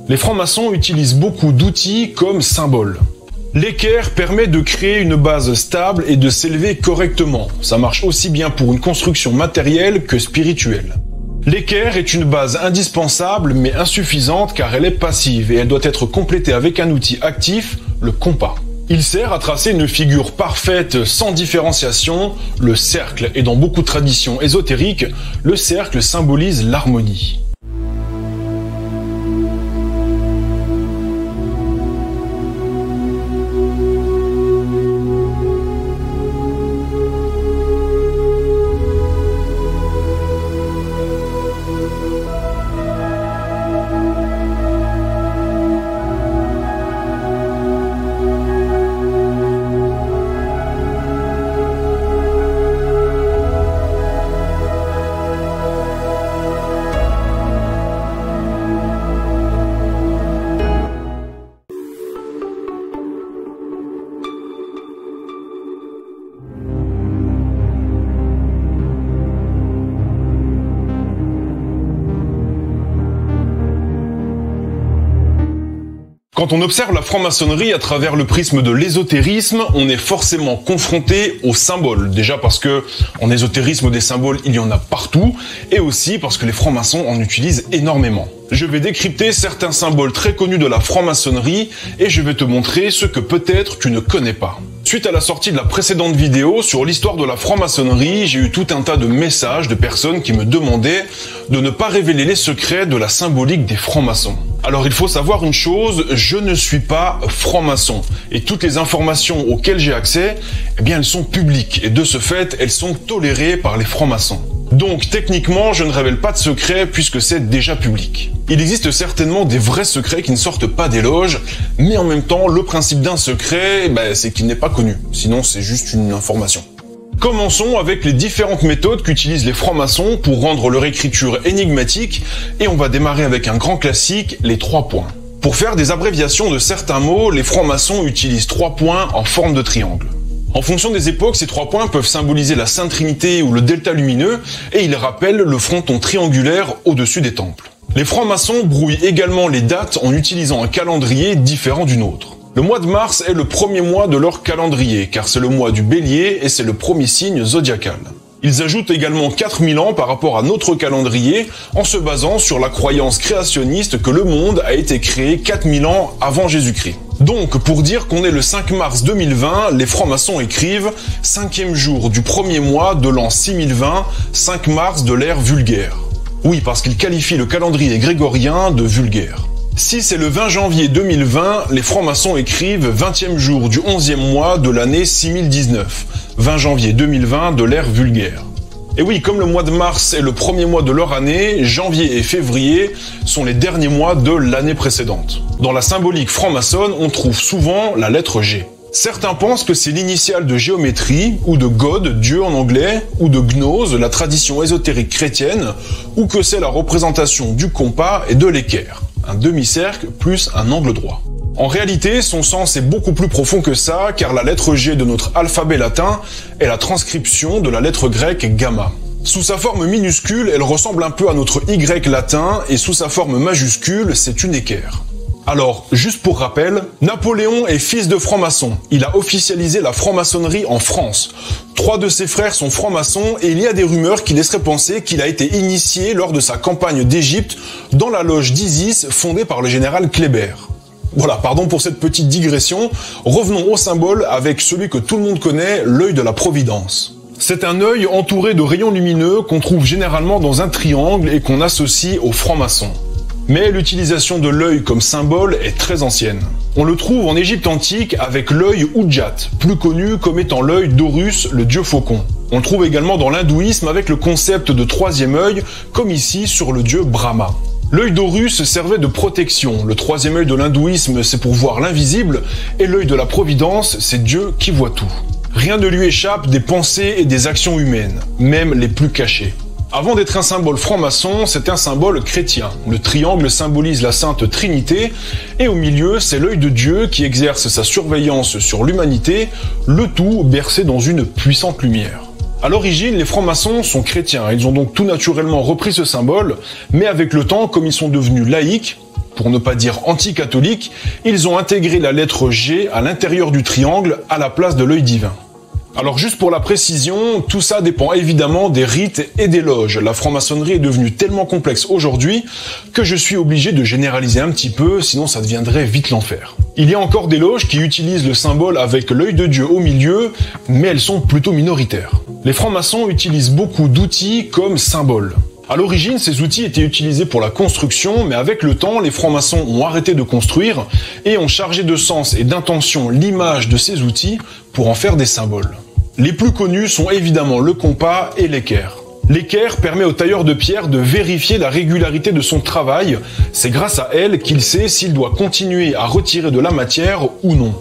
Les francs-maçons utilisent beaucoup d'outils comme symboles. L'équerre permet de créer une base stable et de s'élever correctement. Ça marche aussi bien pour une construction matérielle que spirituelle. L'équerre est une base indispensable mais insuffisante car elle est passive et elle doit être complétée avec un outil actif, le compas. Il sert à tracer une figure parfaite sans différenciation, le cercle, et dans beaucoup de traditions ésotériques, le cercle symbolise l'harmonie. Quand on observe la franc-maçonnerie à travers le prisme de l'ésotérisme, on est forcément confronté aux symboles. Déjà parce que en ésotérisme des symboles, il y en a partout, et aussi parce que les francs-maçons en utilisent énormément. Je vais décrypter certains symboles très connus de la franc-maçonnerie et je vais te montrer ce que peut-être tu ne connais pas. Suite à la sortie de la précédente vidéo sur l'histoire de la franc-maçonnerie, j'ai eu tout un tas de messages de personnes qui me demandaient de ne pas révéler les secrets de la symbolique des francs-maçons. Alors il faut savoir une chose, je ne suis pas franc-maçon et toutes les informations auxquelles j'ai accès, eh bien elles sont publiques et de ce fait, elles sont tolérées par les francs-maçons. Donc techniquement, je ne révèle pas de secrets puisque c'est déjà public. Il existe certainement des vrais secrets qui ne sortent pas des loges, mais en même temps, le principe d'un secret, c'est qu'il n'est pas connu. Sinon, c'est juste une information. Commençons avec les différentes méthodes qu'utilisent les francs-maçons pour rendre leur écriture énigmatique, et on va démarrer avec un grand classique, les 3 points. Pour faire des abréviations de certains mots, les francs-maçons utilisent 3 points en forme de triangle. En fonction des époques, ces 3 points peuvent symboliser la Sainte Trinité ou le delta lumineux, et ils rappellent le fronton triangulaire au-dessus des temples. Les francs-maçons brouillent également les dates en utilisant un calendrier différent du nôtre. Le mois de mars est le premier mois de leur calendrier, car c'est le mois du bélier et c'est le premier signe zodiacal. Ils ajoutent également 4000 ans par rapport à notre calendrier, en se basant sur la croyance créationniste que le monde a été créé 4000 ans avant Jésus-Christ. Donc, pour dire qu'on est le 5 mars 2020, les francs-maçons écrivent « 5e jour du premier mois de l'an 6020, 5 mars de l'ère vulgaire ». Oui, parce qu'ils qualifient le calendrier grégorien de vulgaire. Si c'est le 20 janvier 2020, les francs-maçons écrivent 20e jour du 11e mois de l'année 6019, 20 janvier 2020 de l'ère vulgaire. Et oui, comme le mois de mars est le premier mois de leur année, janvier et février sont les derniers mois de l'année précédente. Dans la symbolique franc-maçonne, on trouve souvent la lettre G. Certains pensent que c'est l'initiale de géométrie, ou de God, Dieu en anglais, ou de gnose, la tradition ésotérique chrétienne, ou que c'est la représentation du compas et de l'équerre, un demi-cercle plus un angle droit. En réalité, son sens est beaucoup plus profond que ça, car la lettre G de notre alphabet latin est la transcription de la lettre grecque gamma. Sous sa forme minuscule, elle ressemble un peu à notre Y latin, et sous sa forme majuscule, c'est une équerre. Alors, juste pour rappel, Napoléon est fils de franc-maçon. Il a officialisé la franc-maçonnerie en France. 3 de ses frères sont francs-maçons et il y a des rumeurs qui laisseraient penser qu'il a été initié lors de sa campagne d'Égypte dans la loge d'Isis fondée par le général Kléber. Voilà, pardon pour cette petite digression. Revenons au symbole avec celui que tout le monde connaît, l'œil de la Providence. C'est un œil entouré de rayons lumineux qu'on trouve généralement dans un triangle et qu'on associe aux francs-maçons. Mais l'utilisation de l'œil comme symbole est très ancienne. On le trouve en Égypte antique avec l'œil Udjat, plus connu comme étant l'œil d'Horus, le dieu faucon. On le trouve également dans l'hindouisme avec le concept de 3e œil, comme ici sur le dieu Brahma. L'œil d'Horus servait de protection. Le 3e œil de l'hindouisme, c'est pour voir l'invisible, et l'œil de la Providence, c'est Dieu qui voit tout. Rien ne lui échappe des pensées et des actions humaines, même les plus cachées. Avant d'être un symbole franc-maçon, c'est un symbole chrétien. Le triangle symbolise la Sainte Trinité, et au milieu, c'est l'œil de Dieu qui exerce sa surveillance sur l'humanité, le tout bercé dans une puissante lumière. À l'origine, les francs-maçons sont chrétiens, ils ont donc tout naturellement repris ce symbole, mais avec le temps, comme ils sont devenus laïcs, pour ne pas dire anti-catholiques, ils ont intégré la lettre G à l'intérieur du triangle à la place de l'œil divin. Alors juste pour la précision, tout ça dépend évidemment des rites et des loges. La franc-maçonnerie est devenue tellement complexe aujourd'hui que je suis obligé de généraliser un petit peu, sinon ça deviendrait vite l'enfer. Il y a encore des loges qui utilisent le symbole avec l'œil de Dieu au milieu, mais elles sont plutôt minoritaires. Les francs-maçons utilisent beaucoup d'outils comme symboles. À l'origine, ces outils étaient utilisés pour la construction, mais avec le temps, les francs-maçons ont arrêté de construire et ont chargé de sens et d'intention l'image de ces outils pour en faire des symboles. Les plus connus sont évidemment le compas et l'équerre. L'équerre permet au tailleur de pierre de vérifier la régularité de son travail. C'est grâce à elle qu'il sait s'il doit continuer à retirer de la matière ou non.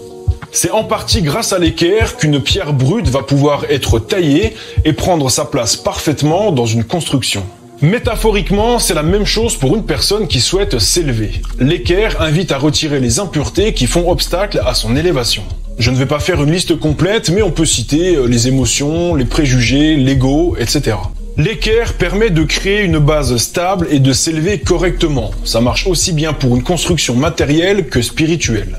C'est en partie grâce à l'équerre qu'une pierre brute va pouvoir être taillée et prendre sa place parfaitement dans une construction. Métaphoriquement, c'est la même chose pour une personne qui souhaite s'élever. L'équerre invite à retirer les impuretés qui font obstacle à son élévation. Je ne vais pas faire une liste complète, mais on peut citer les émotions, les préjugés, l'ego, etc. L'équerre permet de créer une base stable et de s'élever correctement. Ça marche aussi bien pour une construction matérielle que spirituelle.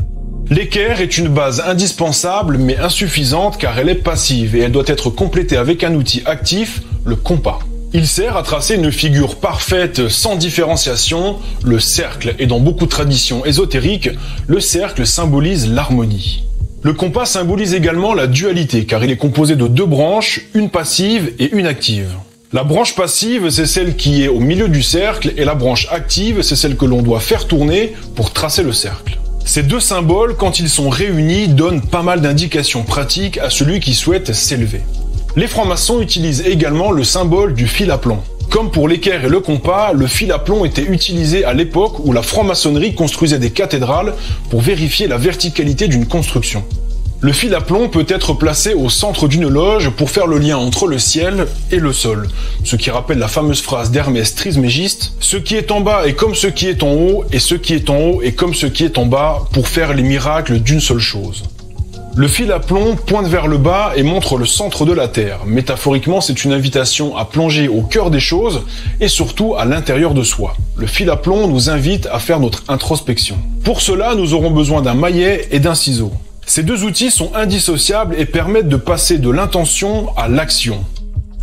L'équerre est une base indispensable mais insuffisante car elle est passive et elle doit être complétée avec un outil actif, le compas. Il sert à tracer une figure parfaite sans différenciation, le cercle, et dans beaucoup de traditions ésotériques, le cercle symbolise l'harmonie. Le compas symbolise également la dualité car il est composé de deux branches, une passive et une active. La branche passive, c'est celle qui est au milieu du cercle et la branche active, c'est celle que l'on doit faire tourner pour tracer le cercle. Ces deux symboles, quand ils sont réunis, donnent pas mal d'indications pratiques à celui qui souhaite s'élever. Les francs-maçons utilisent également le symbole du fil à plomb. Comme pour l'équerre et le compas, le fil à plomb était utilisé à l'époque où la franc-maçonnerie construisait des cathédrales pour vérifier la verticalité d'une construction. Le fil à plomb peut être placé au centre d'une loge pour faire le lien entre le ciel et le sol, ce qui rappelle la fameuse phrase d'Hermès Trismégiste « Ce qui est en bas est comme ce qui est en haut, et ce qui est en haut est comme ce qui est en bas pour faire les miracles d'une seule chose ». Le fil à plomb pointe vers le bas et montre le centre de la Terre. Métaphoriquement, c'est une invitation à plonger au cœur des choses et surtout à l'intérieur de soi. Le fil à plomb nous invite à faire notre introspection. Pour cela, nous aurons besoin d'un maillet et d'un ciseau. Ces deux outils sont indissociables et permettent de passer de l'intention à l'action.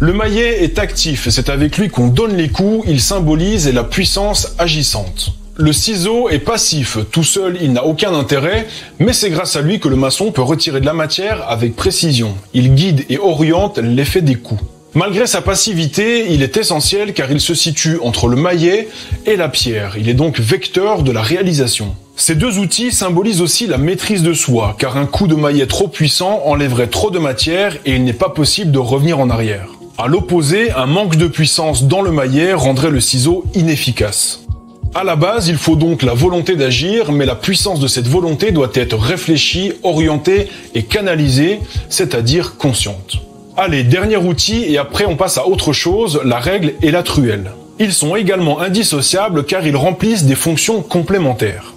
Le maillet est actif, c'est avec lui qu'on donne les coups, il symbolise la puissance agissante. Le ciseau est passif, tout seul il n'a aucun intérêt, mais c'est grâce à lui que le maçon peut retirer de la matière avec précision. Il guide et oriente l'effet des coups. Malgré sa passivité, il est essentiel car il se situe entre le maillet et la pierre. Il est donc vecteur de la réalisation. Ces deux outils symbolisent aussi la maîtrise de soi, car un coup de maillet trop puissant enlèverait trop de matière et il n'est pas possible de revenir en arrière. À l'opposé, un manque de puissance dans le maillet rendrait le ciseau inefficace. À la base, il faut donc la volonté d'agir, mais la puissance de cette volonté doit être réfléchie, orientée et canalisée, c'est-à-dire consciente. Allez, dernier outil et après on passe à autre chose, la règle et la truelle. Ils sont également indissociables car ils remplissent des fonctions complémentaires.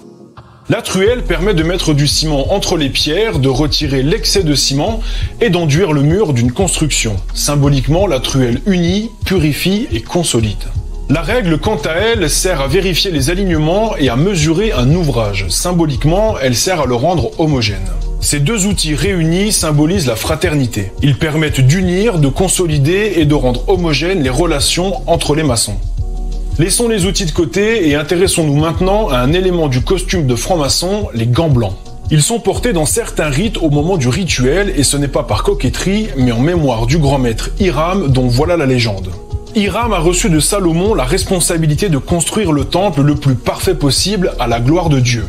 La truelle permet de mettre du ciment entre les pierres, de retirer l'excès de ciment et d'enduire le mur d'une construction. Symboliquement, la truelle unit, purifie et consolide. La règle, quant à elle, sert à vérifier les alignements et à mesurer un ouvrage. Symboliquement, elle sert à le rendre homogène. Ces deux outils réunis symbolisent la fraternité. Ils permettent d'unir, de consolider et de rendre homogènes les relations entre les maçons. Laissons les outils de côté et intéressons-nous maintenant à un élément du costume de franc-maçon, les gants blancs. Ils sont portés dans certains rites au moment du rituel et ce n'est pas par coquetterie, mais en mémoire du grand maître Hiram dont voilà la légende. Hiram a reçu de Salomon la responsabilité de construire le temple le plus parfait possible à la gloire de Dieu.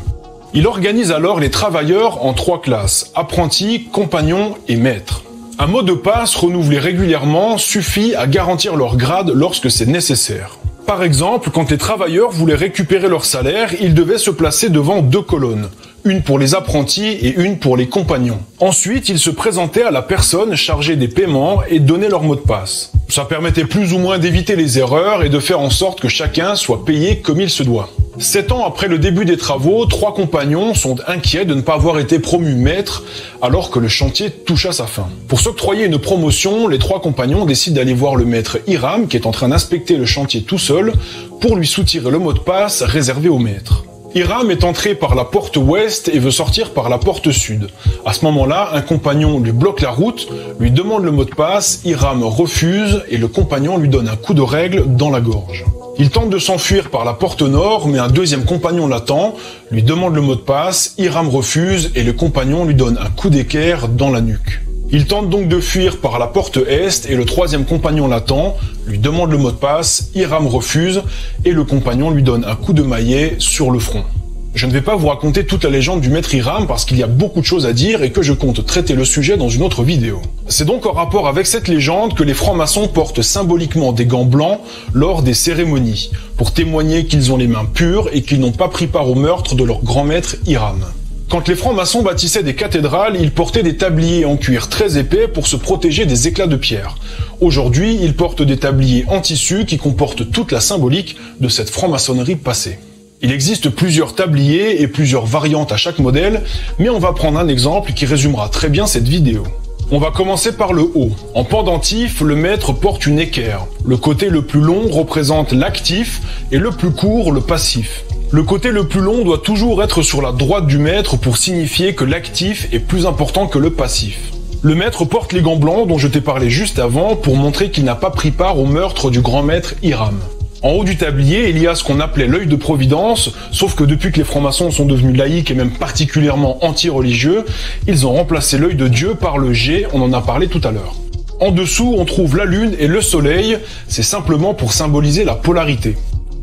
Il organise alors les travailleurs en 3 classes, apprentis, compagnons et maîtres. Un mot de passe renouvelé régulièrement suffit à garantir leur grade lorsque c'est nécessaire. Par exemple, quand les travailleurs voulaient récupérer leur salaire, ils devaient se placer devant 2 colonnes, une pour les apprentis et une pour les compagnons. Ensuite, ils se présentaient à la personne chargée des paiements et donnaient leur mot de passe. Ça permettait plus ou moins d'éviter les erreurs et de faire en sorte que chacun soit payé comme il se doit. 7 ans après le début des travaux, 3 compagnons sont inquiets de ne pas avoir été promus maîtres alors que le chantier touche à sa fin. Pour s'octroyer une promotion, les 3 compagnons décident d'aller voir le maître Hiram qui est en train d'inspecter le chantier tout seul pour lui soutirer le mot de passe réservé au maître. Hiram est entré par la porte ouest et veut sortir par la porte sud. À ce moment-là, un compagnon lui bloque la route, lui demande le mot de passe, Hiram refuse et le compagnon lui donne un coup de règle dans la gorge. Il tente de s'enfuir par la porte nord, mais un deuxième compagnon l'attend, lui demande le mot de passe, Hiram refuse et le compagnon lui donne un coup d'équerre dans la nuque. Il tente donc de fuir par la porte est et le troisième compagnon l'attend, lui demande le mot de passe, Hiram refuse et le compagnon lui donne un coup de maillet sur le front. Je ne vais pas vous raconter toute la légende du maître Hiram parce qu'il y a beaucoup de choses à dire et que je compte traiter le sujet dans une autre vidéo. C'est donc en rapport avec cette légende que les francs-maçons portent symboliquement des gants blancs lors des cérémonies, pour témoigner qu'ils ont les mains pures et qu'ils n'ont pas pris part au meurtre de leur grand maître Hiram. Quand les francs-maçons bâtissaient des cathédrales, ils portaient des tabliers en cuir très épais pour se protéger des éclats de pierre. Aujourd'hui, ils portent des tabliers en tissu qui comportent toute la symbolique de cette franc-maçonnerie passée. Il existe plusieurs tabliers et plusieurs variantes à chaque modèle, mais on va prendre un exemple qui résumera très bien cette vidéo. On va commencer par le haut. En pendentif, le maître porte une équerre. Le côté le plus long représente l'actif et le plus court le passif. Le côté le plus long doit toujours être sur la droite du maître pour signifier que l'actif est plus important que le passif. Le maître porte les gants blancs dont je t'ai parlé juste avant pour montrer qu'il n'a pas pris part au meurtre du grand maître Hiram. En haut du tablier, il y a ce qu'on appelait l'œil de Providence, sauf que depuis que les francs-maçons sont devenus laïcs et même particulièrement anti-religieux, ils ont remplacé l'œil de Dieu par le G, on en a parlé tout à l'heure. En dessous, on trouve la lune et le soleil, c'est simplement pour symboliser la polarité.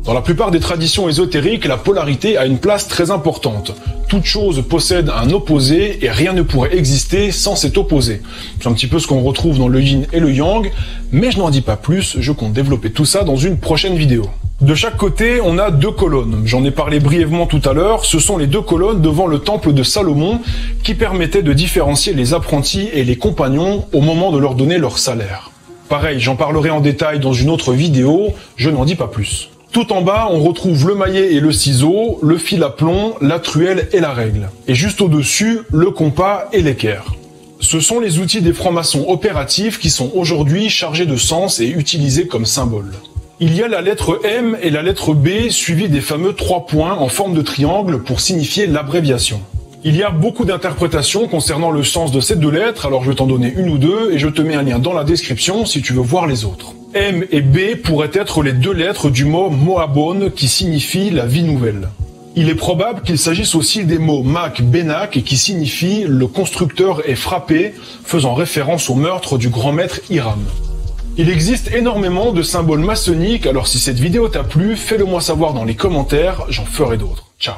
Dans la plupart des traditions ésotériques, la polarité a une place très importante. Toute chose possède un opposé et rien ne pourrait exister sans cet opposé. C'est un petit peu ce qu'on retrouve dans le yin et le yang, mais je n'en dis pas plus, je compte développer tout ça dans une prochaine vidéo. De chaque côté, on a deux colonnes. J'en ai parlé brièvement tout à l'heure, ce sont les deux colonnes devant le temple de Salomon qui permettaient de différencier les apprentis et les compagnons au moment de leur donner leur salaire. Pareil, j'en parlerai en détail dans une autre vidéo, je n'en dis pas plus. Tout en bas, on retrouve le maillet et le ciseau, le fil à plomb, la truelle et la règle. Et juste au-dessus, le compas et l'équerre. Ce sont les outils des francs-maçons opératifs qui sont aujourd'hui chargés de sens et utilisés comme symbole. Il y a la lettre M et la lettre B suivies des fameux 3 points en forme de triangle pour signifier l'abréviation. Il y a beaucoup d'interprétations concernant le sens de ces deux lettres, alors je vais t'en donner une ou deux et je te mets un lien dans la description si tu veux voir les autres. M et B pourraient être les deux lettres du mot Moabon qui signifie la vie nouvelle. Il est probable qu'il s'agisse aussi des mots Mak, Benak qui signifient le constructeur est frappé, faisant référence au meurtre du grand maître Hiram. Il existe énormément de symboles maçonniques, alors si cette vidéo t'a plu, fais-le moi savoir dans les commentaires, j'en ferai d'autres. Ciao.